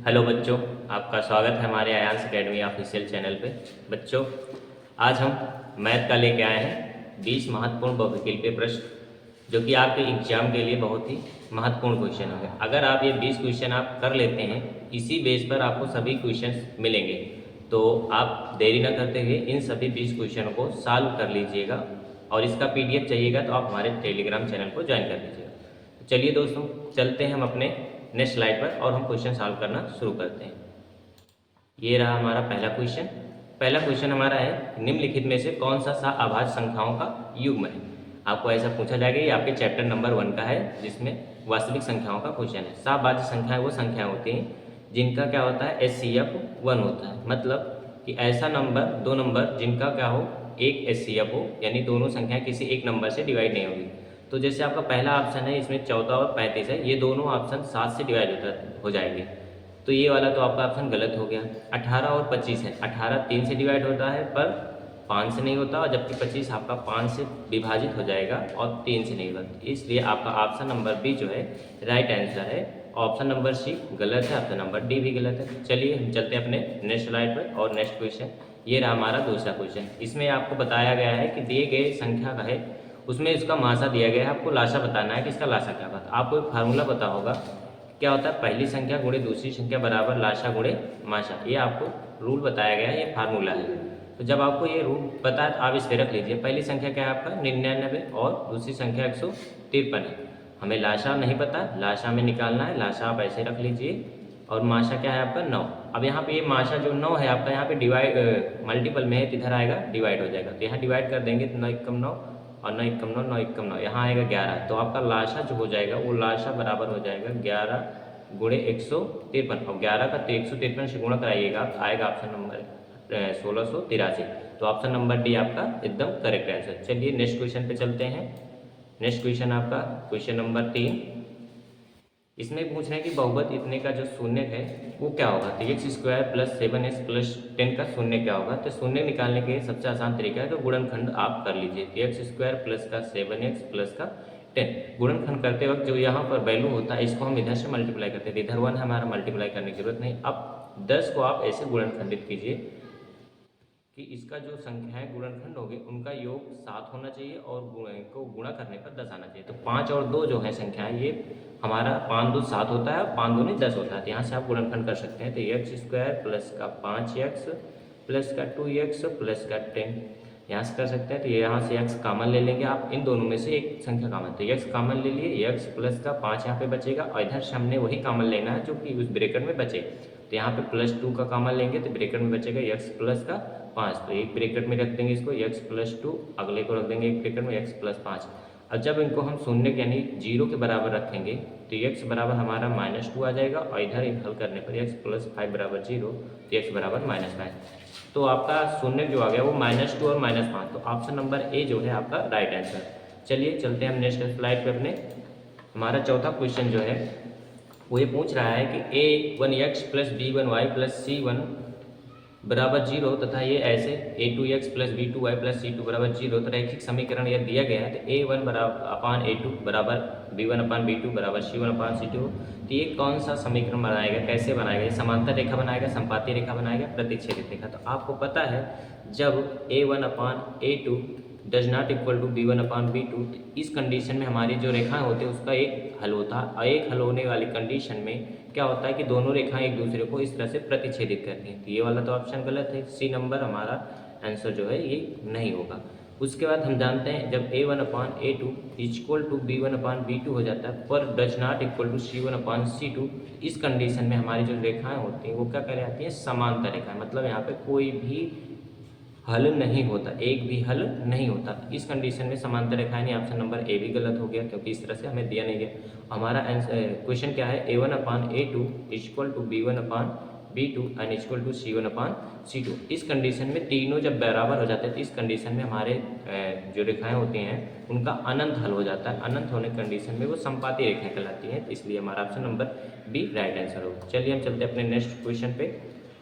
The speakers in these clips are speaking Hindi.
हेलो बच्चों, आपका स्वागत है हमारे आयांस एकेडमी ऑफिशियल चैनल पे। बच्चों, आज हम मैथ का लेके आए हैं 20 महत्वपूर्ण बहुविकल्पीय प्रश्न, जो कि आपके एग्जाम के लिए बहुत ही महत्वपूर्ण क्वेश्चन होंगे। अगर आप ये 20 क्वेश्चन आप कर लेते हैं, इसी बेस पर आपको सभी क्वेश्चन मिलेंगे। तो आप देरी न करते हुए इन सभी 20 क्वेश्चनों को सॉल्व कर लीजिएगा, और इसका PDF चाहिएगा तो आप हमारे टेलीग्राम चैनल को ज्वाइन कर लीजिएगा। चलिए दोस्तों, चलते हैं हम अपने नेक्स्ट स्लाइड पर और हम क्वेश्चन सॉल्व करना शुरू करते हैं। ये रहा हमारा पहला क्वेश्चन। पहला क्वेश्चन हमारा है, निम्नलिखित में से कौन सा अभाज्य संख्याओं का युग्म है। आपको ऐसा पूछा जाएगा। ये आपके चैप्टर नंबर 1 का है, जिसमें वास्तविक संख्याओं का क्वेश्चन है। अभाज्य संख्याएं वो संख्याएं होती हैं जिनका क्या होता है, HCF 1 होता है। मतलब कि ऐसा नंबर, दो नंबर जिनका क्या हो, एक HCF हो, यानी दोनों संख्याएं किसी एक नंबर से डिवाइड नहीं होगी। तो जैसे आपका पहला ऑप्शन है, इसमें 14 और 35 है, ये दोनों ऑप्शन 7 से डिवाइड हो जाएंगे। तो ये वाला तो आपका ऑप्शन गलत हो गया। 18 और 25 है, 18 3 से डिवाइड होता है पर 5 से नहीं होता, और जबकि 25 आपका 5 से विभाजित हो जाएगा और 3 से नहीं होता। इसलिए आपका ऑप्शन नंबर बी जो है राइट आंसर है। ऑप्शन नंबर सी गलत है, ऑप्शन नंबर डी भी गलत है। चलिए हम चलते हैं अपने नेक्स्ट स्लाइड पर और नेक्स्ट क्वेश्चन। ये रहा हमारा दूसरा क्वेश्चन। इसमें आपको बताया गया है कि दिए गए संख्या का है, उसमें इसका मासा दिया गया है, आपको लाशा बताना है कि इसका लाशा क्या होता है। आपको एक फार्मूला पता होगा, क्या होता है, पहली संख्या गुणे दूसरी संख्या बराबर लाशा गुणे माशा। ये आपको रूल बताया गया है, ये फार्मूला है। तो जब आपको ये रूल पता है तो आप इस पर रख लीजिए। पहली संख्या क्या है आपका 99 और दूसरी संख्या 153 है। हमें लाशा नहीं पता, लाशा में निकालना है। लाशा आप ऐसे रख लीजिए। और माशा क्या है आपका 9। अब यहाँ पे ये माशा जो 9 है आपका, यहाँ पे डिवाइड मल्टीपल में है तो इधर आएगा डिवाइड हो जाएगा। तो यहाँ डिवाइड कर देंगे तो 9 एकम 9 और 9 एकम 9, 9 एकम 9, यहाँ आएगा 11। तो आपका लाशा जो हो जाएगा वो लाशा बराबर हो जाएगा 11 गुणे 153। और 11 का तो 153 से गुणा कराइएगा तो आएगा ऑप्शन नंबर 1683। तो ऑप्शन नंबर डी आपका एकदम करेक्ट आंसर। चलिए नेक्स्ट क्वेश्चन पे चलते हैं। नेक्स्ट क्वेश्चन आपका क्वेश्चन नंबर 3। इसमें पूछ रहे हैं कि बहुपद इतने का जो शून्य है वो क्या होगा। तो x² प्लस 7x प्लस 10 का शून्य क्या होगा। तो शून्य निकालने के सबसे आसान तरीका है, तो गुणनखंड आप कर लीजिए। x² प्लस का 7x प्लस का 10 गुणनखंड करते वक्त जो यहाँ पर वैल्यू होता है, इसको हम इधर से मल्टीप्लाई करते हैं। इधर 1 हमारा मल्टीप्लाई करने की जरूरत नहीं। अब 10 को आप ऐसे गुणनखंडित कीजिए कि इसका जो संख्याएं गुणनखंड होगी उनका योग 7 होना चाहिए और को गुणा करने पर 10 आना चाहिए। तो 5 और 2 जो है संख्याएं, ये हमारा 5 2 7 होता है और 5 2 नहीं 10 होता है। तो यहाँ से आप गुणनखंड कर सकते हैं। तो x² प्लस का 5x प्लस का 2x प्लस का 10 यहाँ से कर सकते हैं। तो ये यहाँ से x कॉमन ले लेंगे आप, इन दोनों में से एक संख्या कॉमन। तो x कॉमन ले लिए, x प्लस का 5 यहाँ पे बचेगा और इधर से हमने वही कॉमन लेना है जो कि उस ब्रैकेट में बचे। तो यहाँ पे +2 का कॉमन लेंगे तो ब्रैकेट में बचेगा x प्लस का 5। तो एक ब्रैकेट में रख देंगे इसको x प्लस 2, अगले को रख देंगे एक ब्रैकेट में x प्लस 5। अब जब इनको हम शून्य यानी 0 के बराबर रखेंगे तो x बराबर हमारा -2 आ जाएगा, और इधर एक हल करने पर x प्लस 5 बराबर 0, तो x बराबर -5। तो आपका शून्य जो आ गया वो -2 और -5। तो ऑप्शन नंबर ए जो है आपका राइट आंसर। चलिए चलते हैं हम नेक्स्ट स्लाइड पे अपने। हमारा चौथा क्वेश्चन जो है वो ये पूछ रहा है कि a1x plus b1y plus c1 बराबर 0 तथा ये ऐसे a2x plus b2y plus c2 बराबर 0। तो रैखिक समीकरण यह दिया गया है। तो a1 अपान a2 बराबर b1 अपान b2 बराबर c1 अपान c2। तो ये कौन सा समीकरण बनाएगा, कैसे बनाएगा। ये समांतर रेखा बनाएगा, संपाती रेखा बनाएगा, प्रतिच्छेदित रेखा। तो आपको पता है जब a1 upon a2 does not equal to b1 upon b2, इस कंडीशन में हमारी जो रेखाएं होती है उसका एक हल होता है। और एक हल होने वाली कंडीशन में क्या होता है कि दोनों रेखाएं एक दूसरे को इस तरह से प्रतिच्छेदित करती हैं। तो ये वाला तो ऑप्शन गलत है, सी नंबर हमारा आंसर जो है ये नहीं होगा। उसके बाद हम जानते हैं जब a1 upon a2 equal to b1 upon b2 हो जाता है पर does not equal to c1 upon c2, इस कंडीशन में हमारी जो रेखाएं होती हैं वो क्या कहलाती हैं, समांतर रेखाएं। मतलब यहाँ पे कोई भी हल नहीं होता, एक भी हल नहीं होता। इस कंडीशन में समांतर रेखाएं नहीं, ऑप्शन नंबर ए भी गलत हो गया क्योंकि इस तरह से हमें दिया नहीं गया। हमारा क्वेश्चन क्या है, a1 upon a2 equal to b1 upon b2 and equal to c1 upon c2। इस कंडीशन में तीनों जब बराबर हो जाते हैं तो इस कंडीशन में हमारे जो रेखाएं होती हैं उनका अनंत हल हो जाता है। अनंत होने कंडीशन में वो संपाती रेखाएं कहलाती हैं। इसलिए हमारा option number B right answer होगा। चलिए हम चलते हैं अपने नेक्स्ट क्वेश्चन पे।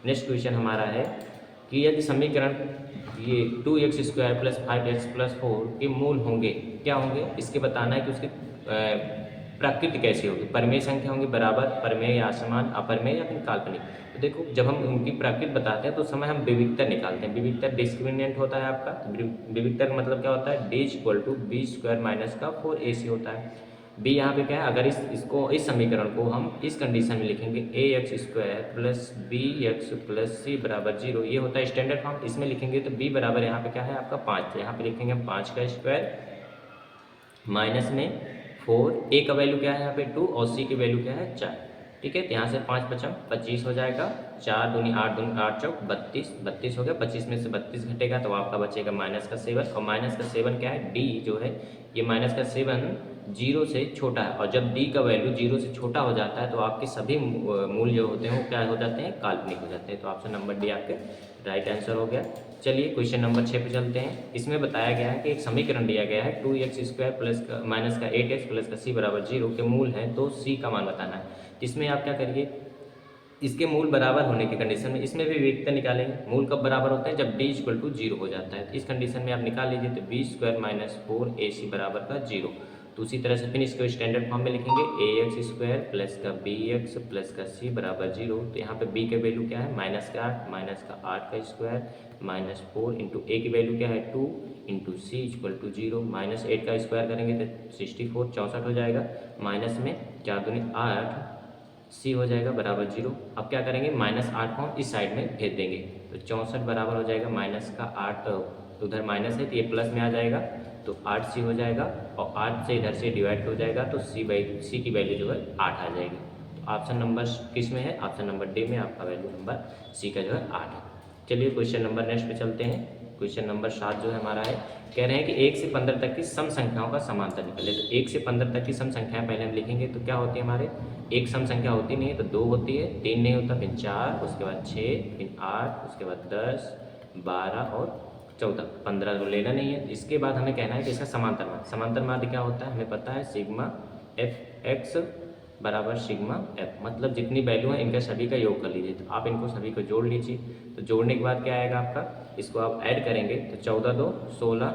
नेक्स्ट क्वेश्चन हमारा है कि यदि समीकरण ये 2x² प्लस 5x प्लस 4 के मूल होंगे, क्या होंगे, इसके बताना है कि उसके प्राकृत कैसी होगी, परमेय संख्या होंगी बराबर, परमेय या असमान, अपरमेय या फिर काल्पनिक। तो देखो जब हम उनकी प्राकृत बताते हैं तो उस समय हम विविक्तर निकालते हैं। विविक्तर डिस्क्रिमिनेंट होता है आपका। विविक्तर का मतलब क्या होता है, d=b² माइनस का 4ac होता है। b यहाँ पे क्या है, अगर इसको इस समीकरण को हम इस कंडीशन में लिखेंगे ax² plus bx plus c बराबर 0, ये होता है स्टैंडर्ड फॉर्म। इसमें लिखेंगे तो b बराबर यहाँ पे क्या है आपका 5, तो यहाँ पे लिखेंगे हम 5 का स्क्वायर माइनस में 4, a का वैल्यू क्या है यहाँ पे 2 और c की वैल्यू क्या है 4। ठीक है, तो यहाँ से 5 5 25 हो जाएगा, 4 दूनी 8 दूनी 8 चौक 32, 32 हो गया। 25 में से 32 घटेगा तो आपका बचेगा माइनस का 7, और माइनस का 7 क्या है, d जो है ये माइनस का 7 जीरो से छोटा है, और जब d का वैल्यू जीरो से छोटा हो जाता है तो आपके सभी मूल जो होते हैं वो क्या हो जाते हैं, काल्पनिक हो जाते हैं। तो ऑप्शन नंबर डी आपके राइट आंसर हो गया। चलिए क्वेश्चन नंबर 6 पे चलते हैं। इसमें बताया गया है कि एक समीकरण दिया गया है 2x² प्लस का माइनस का 8x प्लस का c बराबर 0 के मूल हैं, तो c का मान बताना है। इसमें आप क्या करिए, इसके मूल बराबर होने की कंडीशन में इसमें भी विविधता निकालेंगे। मूल कब बराबर होते हैं, जब d=0 हो जाता है। तो इस कंडीशन में आप निकाल लीजिए, तो b² माइनस 4ac बराबर का 0। तो उसी तरह से फिर इसको स्टैंडर्ड फॉर्म में लिखेंगे ax² प्लस का bx प्लस का c बराबर 0। तो यहाँ पे b के वैल्यू क्या है, माइनस का 8, माइनस का 8 का स्क्वायर माइनस 4 इंटू a की वैल्यू क्या है 2 इंटू c=0, माइनस 8 का स्क्वायर करेंगे तो 64 64 हो जाएगा, माइनस में 4 दूनी 8 c हो जाएगा बराबर 0। अब क्या करेंगे, माइनस 8 को हम इस साइड में भेज देंगे, तो 64 बराबर हो जाएगा माइनस का 8, उधर माइनस है तो ये प्लस में आ जाएगा, तो 8c हो जाएगा, और 8 से इधर से डिवाइड हो जाएगा तो c की वैल्यू जो है 8 आ जाएगी। तो ऑप्शन नंबर किस में है, ऑप्शन नंबर डी में आपका वैल्यू नंबर c का जो है 8 है। चलिए क्वेश्चन नंबर नेक्स्ट पे चलते हैं। क्वेश्चन नंबर 7 जो है हमारा है, कह रहे हैं कि 1 से 15 तक की सम संख्याओं का समांतर निकले। तो 1 से 15 तक की सम संख्याएं पहले हम लिखेंगे, तो क्या होती है हमारे, एक सम संख्या होती नहीं है तो 2 होती है, 3 नहीं होता, फिर 4, उसके बाद 6, फिर 8, उसके बाद 10, 12 और 14, 15 को लेना नहीं है। इसके बाद हमें कहना है कि इसका समांतर माध्य, समांतर माध्य क्या होता है हमें पता है, सिग्मा एफ एक्स बराबर सिग्मा एफ, मतलब जितनी वैल्यू है इनका सभी का योग कर लीजिए। तो आप इनको सभी को जोड़ लीजिए, तो जोड़ने के बाद क्या आएगा आपका, इसको आप ऐड करेंगे तो 14 2 16,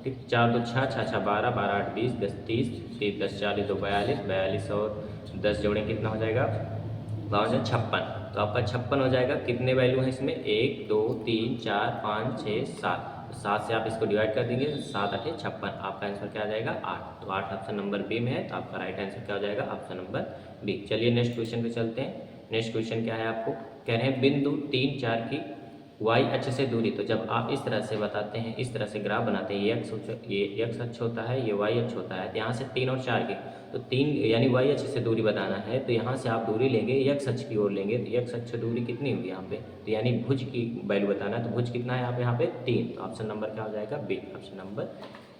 ठीक, 4 2 6 6 6 12 12 8 20 10 30 30 10 40 2 42 42 और 10 जोड़ें कितना हो जाएगा 56। तो आपका 56 हो जाएगा। कितने वैल्यू हैं इसमें, 1 2 3 4 5 6 7, 7 से आप इसको डिवाइड कर देंगे, 7 8 56, आपका आंसर क्या आ जाएगा 8। तो 8 ऑप्शन नंबर बी में है, तो आपका राइट आंसर क्या हो जाएगा, ऑप्शन नंबर बी। चलिए नेक्स्ट क्वेश्चन पे चलते हैं। नेक्स्ट क्वेश्चन क्या है, आपको कह रहे हैं बिंदु 3 4 की y अक्ष से दूरी। तो जब आप इस तरह से बताते हैं, इस तरह से ग्राफ बनाते हैं, ये x अक्ष होता है, ये y अक्ष होता है, तो यहाँ से 3 और 4 की, तो 3 यानी y अक्ष से दूरी बताना है, तो यहाँ से आप दूरी लेंगे x अक्ष की ओर लेंगे, तो x अक्ष से दूरी कितनी होगी यहाँ पे, तो यानी भुज की वैल्यू बताना है, तो भुज कितना है यहाँ पे 3। तो ऑप्शन नंबर क्या हो जाएगा B, option number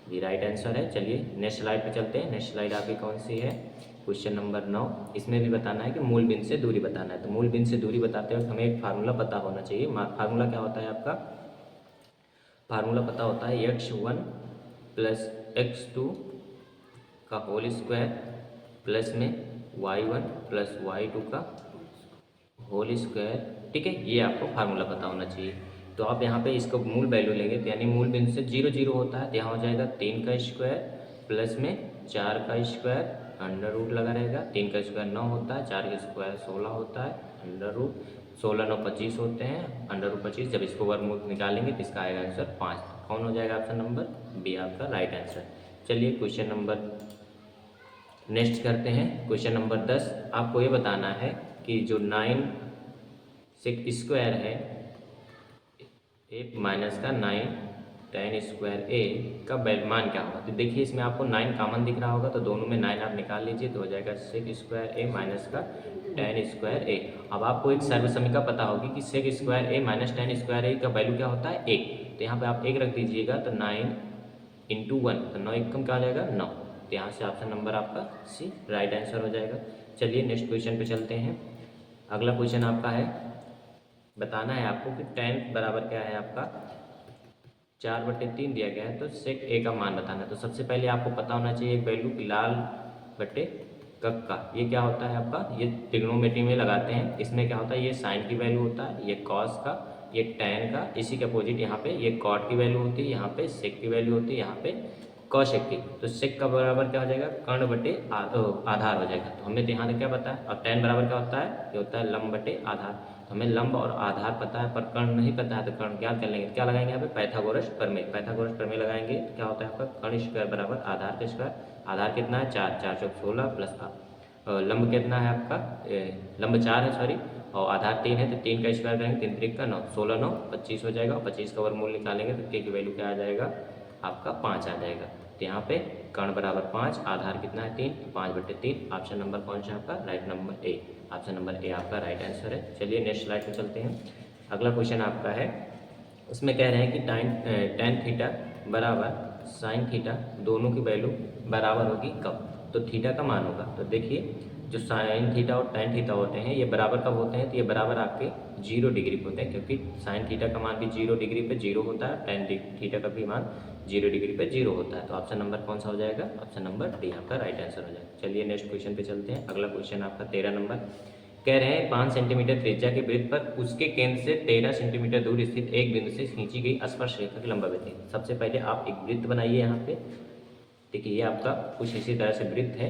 B right answer है। चलिए नेक्स्ट स्लाइड पे चलते हैं। नेक्स्ट स्लाइड आपकी कौन सी है, क्वेश्चन नंबर 9। इसमें भी बताना है कि मूल बिंदु से दूरी बताना है। तो मूल बिंदु से दूरी बताते वक्त हमें एक फार्मूला पता होना चाहिए। फार्मूला क्या होता है आपका, फार्मूला पता होता है x1 प्लस x2 का होल स्क्वायर प्लस में y1 प्लस y2 का होल स्क्वायर, ठीक है, ये आपको फार्मूला पता होना चाहिए। तो आप यहाँ पे इसको मूल वैल्यू लेंगे, तो यानी मूल बिंदु से 0 0 होता है, तो यहाँ हो जाएगा 3 का स्क्वायर प्लस में 4 का स्क्वायर, अंडर रूट लगा रहेगा, 3 का स्क्वायर 9 होता है, 4 का स्क्वायर 16 होता है, अंडर रूट 16 9 25 होते हैं, अंडर रूट 25। जब इसको वर्गमूल निकालेंगे तो इसका आएगा आंसर 5। कौन हो जाएगा ऑप्शन नंबर बी आपका राइट आंसर। चलिए क्वेश्चन नंबर नेक्स्ट करते हैं। क्वेश्चन नंबर 10, आपको ये बताना है कि जो 9 से स्क्वायर है ए माइनस का 9 tan स्क्वायर ए का मान क्या होगा। तो देखिए इसमें आपको 9 कॉमन दिख रहा होगा, तो दोनों में 9 आप निकाल लीजिए, तो हो जाएगा 6 स्क्वायर ए माइनस का tan स्क्वायर ए। अब आपको एक सर्वसमीका पता होगी कि 6 स्क्वायर ए माइनस tan स्क्वायर ए का वैल्यू क्या होता है 1, तो यहाँ पे आप 1 रख दीजिएगा, तो 9 इंटू 1, तो 9 1 क्या आ जाएगा 9। तो यहाँ से ऑप्शन नंबर आपका सी राइट आंसर हो जाएगा। चलिए नेक्स्ट क्वेश्चन पे चलते हैं। अगला क्वेश्चन आपका है, बताना है आपको कि tan बराबर क्या है आपका 4/3 दिया गया है, तो sec a का मान बताना है। तो सबसे पहले आपको पता होना चाहिए एक वैल्यू कि लाल बटे कक का, ये क्या होता है आपका, ये ट्रिग्नोमेट्री में लगाते हैं। इसमें क्या होता है, ये साइन की वैल्यू होता है, ये कॉस का, ये tan का, इसी के अपोजिट यहाँ पे ये कॉट की वैल्यू होती है, यहाँ पे सेक की वैल्यू होती है, यहाँ पे कौशिक की, तो सेक का बराबर क्या हो जाएगा, कर्ण बटे आधार हो जाएगा। तो हमें यहाँ तक क्या पता है, और tan बराबर क्या होता है, ये होता है लंब बटे आधार। तो हमें लंब और आधार पता है पर कर्ण नहीं पता है, तो कर्ण क्या कर लेंगे, क्या लगाएंगे यहाँ पे, पाइथागोरस प्रमेय। पाइथागोरस प्रमेय लगाएंगे तो क्या होता है आपका, कर्ण स्क्वायर बराबर आधार का स्क्वायर। आधार कितना है, 4, 4 चौक 16 प्लस लंब कितना है आपका, लंब 4 है सॉरी, और आधार 3 है, तो 3 का स्क्वायर करेंगे, 3 3 का 9, 16 9 25 हो जाएगा। 25 का वर्गमूल निकालेंगे तो k की वैल्यू क्या आ जाएगा आपका 5 आ जाएगा। तो यहाँ पे कर्ण बराबर 5, आधार कितना है 3, तो 5/3। ऑप्शन नंबर कौन सा आपका, right number A, option number A आपका राइट आंसर है। चलिए नेक्स्ट स्लाइड पे चलते हैं। अगला क्वेश्चन आपका है, उसमें कह रहे हैं कि tan थीटा बराबर साइन थीटा दोनों की वैल्यू बराबर होगी कब। तो थीटा का मान होगा, तो देखिए जो साइन थीटा और tan थीटा होते हैं ये बराबर कब होते हैं, तो ये बराबर आपके 0 डिग्री पे होते हैं, क्योंकि साइन थीटा का मान भी 0 डिग्री पे 0 होता है, tan थीटा का भी मान 0 डिग्री पे 0 होता है। तो ऑप्शन नंबर कौन सा हो जाएगा, ऑप्शन नंबर डी आपका राइट आंसर हो जाएगा। चलिए नेक्स्ट क्वेश्चन पे चलते हैं। अगला क्वेश्चन आपका 13 नंबर, कह रहे हैं 5 सेंटीमीटर त्रिज्या के वृत्त पर उसके केंद्र से 13 सेंटीमीटर दूर स्थित एक बिंदु से खींची गई स्पर्श रेखा की लंबाई बताइए। सबसे पहले आप एक वृत्त बनाइए यहाँ पे, देखिए ये आपका कुछ इसी तरह से वृत्त है,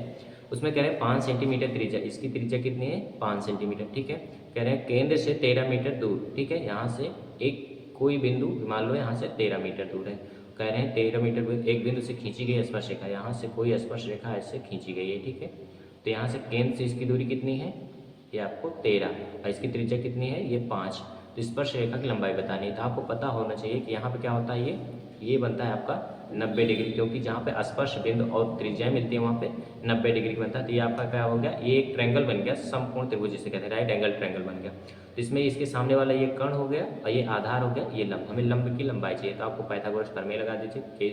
उसमें कह रहे हैं 5 सेंटीमीटर त्रिज्या, इसकी त्रिज्या कितनी है 5 सेंटीमीटर, ठीक है। कह रहे हैं केंद्र से 13 मीटर दूर, ठीक है, यहाँ से एक कोई बिंदु मान लो यहाँ से 13 मीटर दूर है, कह रहे हैं 13 मीटर दूर एक बिंदु से खींची गई स्पर्श रेखा, यहाँ से कोई स्पर्श रेखा ऐसे खींची गई है, ठीक है। तो यहाँ से केंद्र से इसकी दूरी कितनी है, ये आपको 13, और इसकी त्रिज्या कितनी है, ये 5। तो स्पर्श रेखा की लंबाई बतानी है, तो आपको पता होना चाहिए कि यहाँ पे क्या होता है, ये बनता है आपका 90 डिग्री, क्योंकि जहाँ पे स्पर्श बिंदु और त्रिज्या मिलती है वहाँ पे 90 डिग्री का बनता है। तो ये आपका क्या हो गया, ये एक ट्रायंगल बन गया, समकोण त्रिभुज जिसे कहते हैं, राइट एंगल ट्रायंगल बन गया। तो इसमें इसके सामने वाला ये कर्ण हो गया और ये आधार हो गया, ये लंब, हमें लंब की लंबाई चाहिए, तो आपको पाइथागोरस प्रमेय लगा दीजिए कि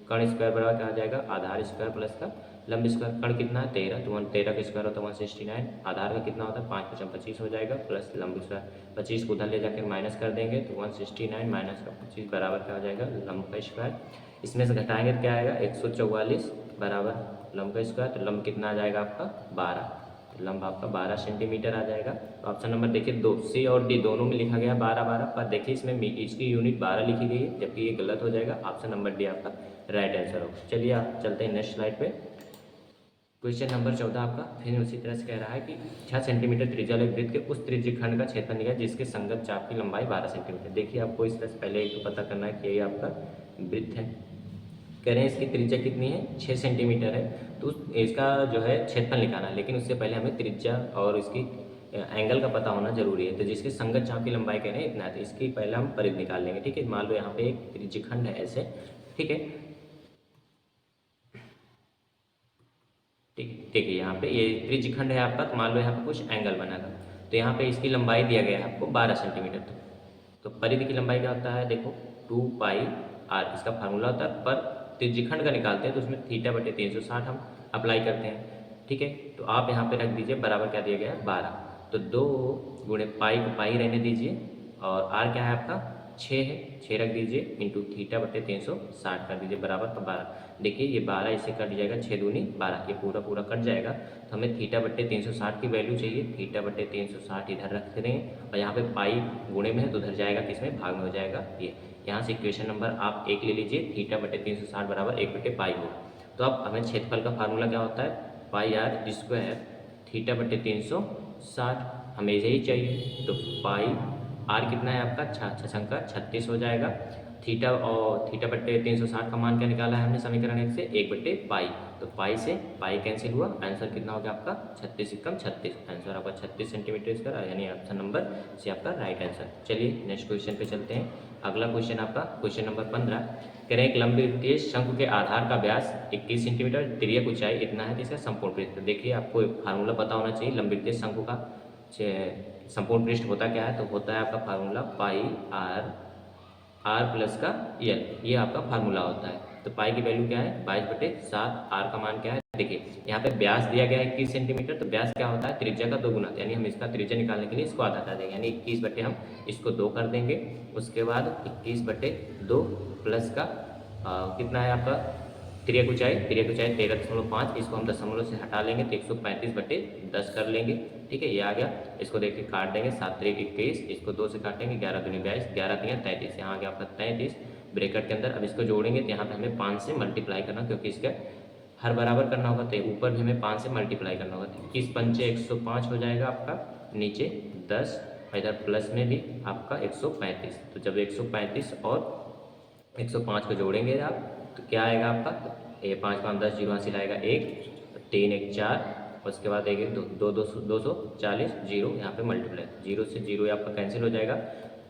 कर्ण स्क्वायर बराबर क्या आ जाएगा, आधार स्क्वायर प्लस का लंब स्क्वायर। कर्ण कितना है 13, तो 13 का स्क्वायर होता है 169, आधार का कितना होता है 5 × 25 हो जाएगा, प्लस लंब स्क्वायर 25 को उधर ले जाकर माइनस कर देंगे, तो 169 माइनस का 25 बराबर क्या हो जाएगा, लंब का स्क्वायर। इसमें से घटाएंगे तो क्या आएगा 144 बराबर लंब का स्क्वायर, तो लंब कितना आ जाएगा आपका 12, तो लंब आपका 12 सेंटीमीटर आ जाएगा। तो ऑप्शन नंबर देखिए 2 सी और डी दोनों में लिखा गया 12 12, पर देखिए इसमें इसकी यूनिट 12 लिखी गई है, जबकि ये गलत हो जाएगा। ऑप्शन नंबर डी आपका राइट आंसर होगा। चलिए आप चलते हैं नेक्स्ट स्लाइड पे। क्वेश्चन नंबर 14 आपका फिर उसी तरह से कह रहा है कि 6 सेंटीमीटर त्रिज्या वाले वृत्त के उस त्रिज्य खंड का क्षेत्रफल निकालें जिसके संगत चाप की लंबाई 12 सेंटीमीटर। देखिए आपको इस तरह से पहले एक तो पता करना है कि ये आपका वृत्त है, कह रहे हैं इसकी त्रिज्या कितनी है 6 सेंटीमीटर है, तो इसका जो है क्षेत्रफल निकालना है, लेकिन उससे पहले हमें त्रिज्या और इसकी एंगल का पता होना जरूरी है। तो जिसके संगत चाप की लंबाई कह रहे हैं इतना है, तो इसकी पहले हम परिधि निकाल लेंगे, ठीक है। मान लो यहाँ पे एक त्रिज्यखंड है ऐसे, ठीक है, ठीक है, यहाँ पे ये त्रिज्यखंड है आपका, तो मान लो यहाँ पे कुछ एंगल बनेगा, तो यहाँ पे इसकी लंबाई दिया गया है आपको 12 सेंटीमीटर तक। तो परिधि की लंबाई क्या होता है, देखो 2πr इसका फार्मूला होता है, पर त्रिज्यखंड का निकालते हैं तो उसमें θ/360 हम अप्लाई करते हैं, ठीक है। तो आप यहाँ पे रख दीजिए बराबर क्या दिया गया है 12, तो 2 × पाई को पाई रहने दीजिए, और r क्या है आपका 6 है, 6 रख दीजिए इंटू θ/360 कर दीजिए बराबर का 12। देखिए ये 12 इसे कट जाएगा, 6 दूनी 12, ये पूरा पूरा कट जाएगा, तो हमें θ/360 की वैल्यू चाहिए, θ/360 इधर रख देंगे, और यहाँ पे पाई गुणे में है तो उधर जाएगा किसमें, भाग में हो जाएगा ये। यहाँ से इक्वेशन नंबर आप 1 ले लीजिए, θ/360 बराबर 1/पाई होगा। तो अब हमें क्षेत्रफल का फार्मूला क्या होता है, πr² θ/360, हमें यही चाहिए, तो पाई r कितना है आपका 36 हो जाएगा, थीटा और θ/360 का मान क्या निकाला है हमने समीकरण 1 से 1/पाई, तो पाई से पाई कैंसिल हुआ, आंसर कितना हो गया आपका 36 × 36, आंसर आपका 36 सेंटीमीटर स्क्वायर, यानी ऑप्शन नंबर सी आपका राइट आंसर। चलिए नेक्स्ट क्वेश्चन पे चलते हैं। अगला क्वेश्चन आपका क्वेश्चन नंबर 15, कह रहे हैं एक लंबवृत्तीय शंकु के आधार का व्यास 21 सेंटीमीटर, तिर्यक ऊंचाई इतना है, जिसका संपूर्ण पृष्ठ। देखिए आपको फार्मूला पता होना चाहिए लंबवृत्तीय शंकु का संपूर्ण पृष्ठ होता क्या है, तो होता है आपका फार्मूला πr प्लस का l, ये आपका फार्मूला होता है। तो पाई की वैल्यू क्या है 22/7, r का मान क्या है, देखिए यहाँ पे व्यास दिया गया है 21 सेंटीमीटर, तो व्यास क्या होता है त्रिज्या का 2 गुना, यानी हम इसका त्रिज्या निकालने के लिए इसको आधा कर देंगे, यानी 21 हम इसको 2 कर देंगे, उसके बाद 21/2 प्लस का कितना है आपका तिर्यक ऊंचाई 13.5, इसको हम दशमलव से हटा लेंगे तो 135/10 कर लेंगे, ठीक है, ये आ गया। इसको देखिए काट देंगे, 7 × 21, इसको 2 से काटेंगे, 11 दूनी 22, 11 × 33, यहाँ आ गया आपका 33, ब्रैकेट के अंदर। अब इसको जोड़ेंगे तो यहाँ पे हमें 5 से मल्टीप्लाई करना, क्योंकि इसका हर बराबर करना होगा, तो ऊपर भी हमें 5 से मल्टीप्लाई करना होगा। 21 पंचे 105 हो जाएगा आपका, नीचे 10, इधर प्लस में भी आपका 135। तो जब 135 और 105 को जोड़ेंगे आप तो क्या आएगा आपका, ये 5 5 10 जीरो हासिल आएगा 1, 3 1 4, उसके बाद एक 240 जीरो यहाँ पे मल्टीप्लाई, जीरो से जीरो आपका कैंसिल हो जाएगा,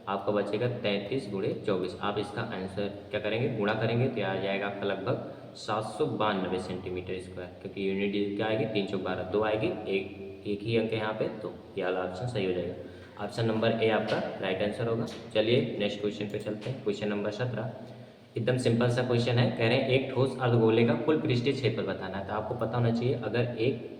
आपका बचेगा 33 गुणे 24। आप इसका आंसर क्या करेंगे, गुणा करेंगे तो आ जाएगा आपका लगभग 792 सेंटीमीटर स्क्वायर, क्योंकि यूनिट क्या आएगी 3 चौक 12, 2 आएगी, एक ही अंक है यहाँ पे, तो ये वाला ऑप्शन सही हो जाएगा। ऑप्शन नंबर ए आपका राइट आंसर होगा। चलिए नेक्स्ट क्वेश्चन पे चलते हैं। क्वेश्चन नंबर 17 एकदम सिंपल सा क्वेश्चन है। कह रहे हैं एक ठोस अर्धगोले का कुल पृष्ठीय क्षेत्रफल बताना है। तो आपको पता होना चाहिए, अगर एक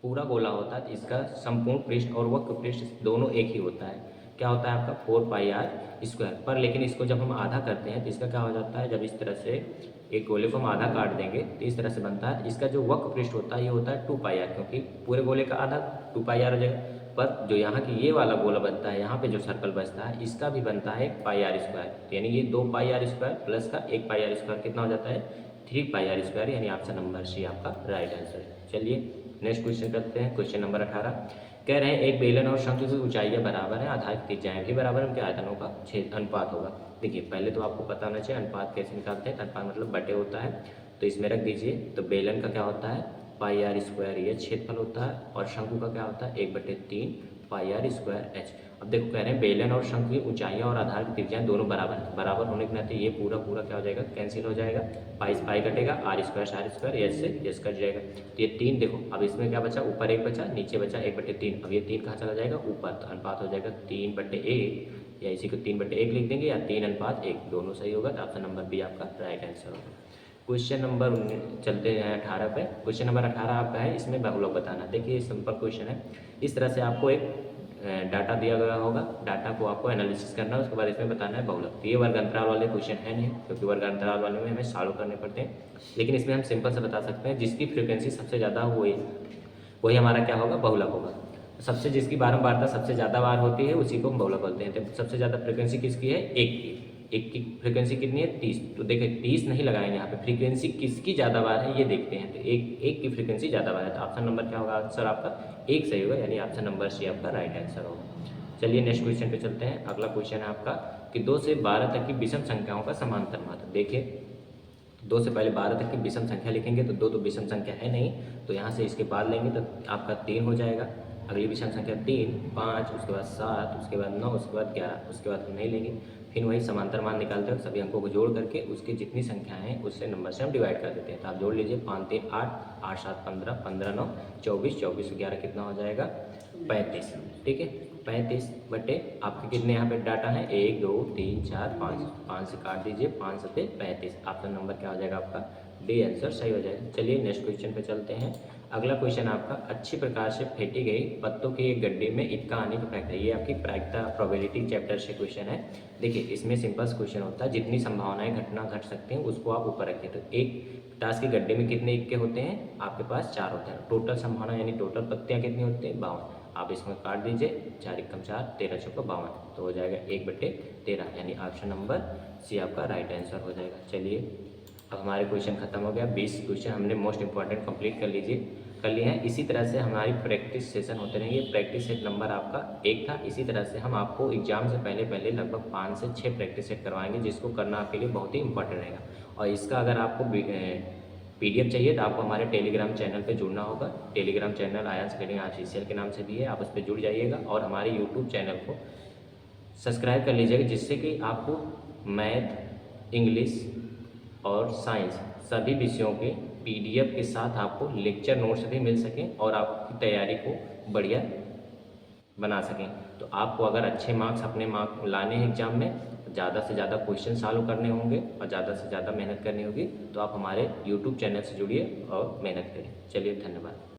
पूरा गोला होता है तो इसका संपूर्ण पृष्ठ और वक्र पृष्ठ दोनों एक ही होता है। क्या होता है आपका 4πr²। पर लेकिन इसको जब हम आधा करते हैं तो इसका क्या हो जाता है, जब इस तरह से एक गोले को हम आधा काट देंगे तो इस तरह से बनता है। इसका जो वक्र पृष्ठ होता है ये होता है 2πr, क्योंकि पूरे गोले का आधा 2πr हो जाएगा। पर जो यहाँ की ये वाला गोला बनता है, यहाँ पे जो सर्कल बचता है, इसका भी बनता है 1πr²। यानी ये 2πr² प्लस का 1πr² कितना हो जाता है 3πr²। यानी ऑप्शन नंबर सी आपका राइट आंसर है। चलिए नेक्स्ट क्वेश्चन करते हैं। क्वेश्चन नंबर 18 कह रहे हैं एक बेलन और शंकु की ऊंचाइयाँ बराबर है, आधार की त्रिज्याएं भी बराबर है, उनके आयतनों का अनुपात होगा। देखिए पहले तो आपको पता होना चाहिए अनुपात कैसे निकालते हैं। अनुपात मतलब बटे होता है, तो इसमें रख दीजिए। तो बेलन का क्या होता है πr², ये क्षेत्रफल होता है, और शंकु का क्या होता है 1/3 πr²h। अब देखो कह रहे हैं बेलन और शंकु की ऊंचाइयाँ और आधार की त्रिज्याएं दोनों बराबर है। बराबर होने के नाते ये पूरा क्या हो जाएगा, कैंसिल हो जाएगा, पाई से पाई कटेगा, r², यस से यस कट जाएगा। तो ये 3 देखो, अब इसमें क्या बचा, ऊपर 1 बचा, नीचे बचा 1/3। अब ये 3 कहाँ चला जाएगा, ऊपर, तो अनुपात हो जाएगा 3/1, या इसी को 3/1 लिख देंगे, या 3:1, दोनों सही होगा। तो ऑप्शन नंबर बी आपका राइट आंसर होगा। क्वेश्चन नंबर चलते हैं 18 पे। क्वेश्चन नंबर 18 आपका है, इसमें बहुलक बताना। देखिए सिंपल क्वेश्चन है। इस तरह से आपको एक डाटा दिया गया होगा, डाटा को आपको एनालिसिस करना है, उसके बाद इसमें बताना है बहुलक। तो ये वर्ग अंतराल वाले क्वेश्चन है नहीं, क्योंकि वर्ग अंतराल वाले में हमें सॉल्व करने पड़ते हैं, लेकिन इसमें हम सिंपल से बता सकते हैं जिसकी फ्रीक्वेंसी सबसे ज़्यादा वही हमारा क्या होगा, बहुलक होगा। सबसे जिसकी बारंबारता सबसे ज़्यादा बार होती है उसी को हम बहुलक बोलते हैं। तो सबसे ज़्यादा फ्रीक्वेंसी किसकी है, एक की फ्रीक्वेंसी कितनी है 30। तो देखिए 30 नहीं लगाएंगे यहाँ पे, फ्रीक्वेंसी किसकी ज़्यादा बार है ये देखते हैं। तो एक की फ्रीक्वेंसी ज़्यादा बार है, तो ऑप्शन नंबर क्या होगा, आंसर आपका 1 सही होगा, यानी ऑप्शन नंबर सी आपका राइट आंसर होगा। चलिए नेक्स्ट क्वेश्चन पे चलते हैं। अगला क्वेश्चन है आपका कि 2 से 12 तक की विषम संख्याओं का समांतर माध्य। देखिए 2 से पहले 12 तक की विषम संख्या लिखेंगे, तो 2 तो विषम संख्या है नहीं, तो यहाँ से इसके बाद लेंगे तो आपका 3 हो जाएगा। अगली विषम संख्या 3, 5, उसके बाद 7, उसके बाद 9, उसके बाद 11, उसके बाद हम नहीं लेंगे। फिर वही समांतर मान निकालते हैं, सभी अंकों को जोड़ करके उसकी जितनी संख्या है उससे नंबर से हम डिवाइड कर देते हैं। तो आप जोड़ लीजिए, 5 3 8, 8 7 15, 15 9 24, 24 11 कितना हो जाएगा 35। ठीक है, 35 बटे आपके कितने यहाँ पे डाटा है 1 2 3 4 5, 5 से काट दीजिए, 5 7 35। आपका नंबर क्या हो जाएगा, आपका डी आंसर सही हो जाएगा। चलिए नेक्स्ट क्वेश्चन पे चलते हैं। अगला क्वेश्चन आपका अच्छी प्रकार से फेंटी गई पत्तों के एक गड्ढे में ईंट आने की प्रायिकता। ये आपकी प्रायिकता प्रोबेबिलिटी चैप्टर से क्वेश्चन है। देखिए इसमें सिंपल क्वेश्चन होता है, जितनी संभावनाएं घटना घट सकती हैं उसको आप ऊपर रखिए। तो एक टास्क के गड्ढे में कितने ईंट के होते हैं, आपके पास 4 होते हैं। टोटल संभावना यानी टोटल पत्तियाँ कितनी होती हैं 52। आप इसमें काट दीजिए, 4 एकम 4, 13 चौका 52, तो हो जाएगा 1/13, यानी ऑप्शन नंबर सी आपका राइट आंसर हो जाएगा। चलिए अब हमारे क्वेश्चन खत्म हो गया। 20 क्वेश्चन हमने मोस्ट इंपॉर्टेंट कंप्लीट कर लिए हैं। इसी तरह से हमारी प्रैक्टिस सेशन होते रहेंगे। प्रैक्टिस सेट नंबर आपका 1 था। इसी तरह से हम आपको एग्जाम से पहले लगभग 5 से 6 प्रैक्टिस सेट करवाएंगे, जिसको करना आपके लिए बहुत ही इंपॉर्टेंट रहेगा। और इसका अगर आपको PDF चाहिए तो आपको हमारे टेलीग्राम चैनल पे जुड़ना होगा। टेलीग्राम चैनल आयांस अकेडमी ऑफिशियल के नाम से भी है, आप उस पर जुड़ जाइएगा। और हमारे यूट्यूब चैनल को सब्सक्राइब कर लीजिएगा, जिससे कि आपको मैथ, इंग्लिश और साइंस सभी विषयों के PDF के साथ आपको लेक्चर नोट्स भी मिल सकें और आपकी तैयारी को बढ़िया बना सकें। तो आपको अगर अच्छे मार्क्स अपने लाने हैं एग्जाम में, ज़्यादा से ज़्यादा क्वेश्चन सॉल्व करने होंगे और ज़्यादा से ज़्यादा मेहनत करनी होगी, तो आप हमारे YouTube चैनल से जुड़िए और मेहनत करें। चलिए धन्यवाद।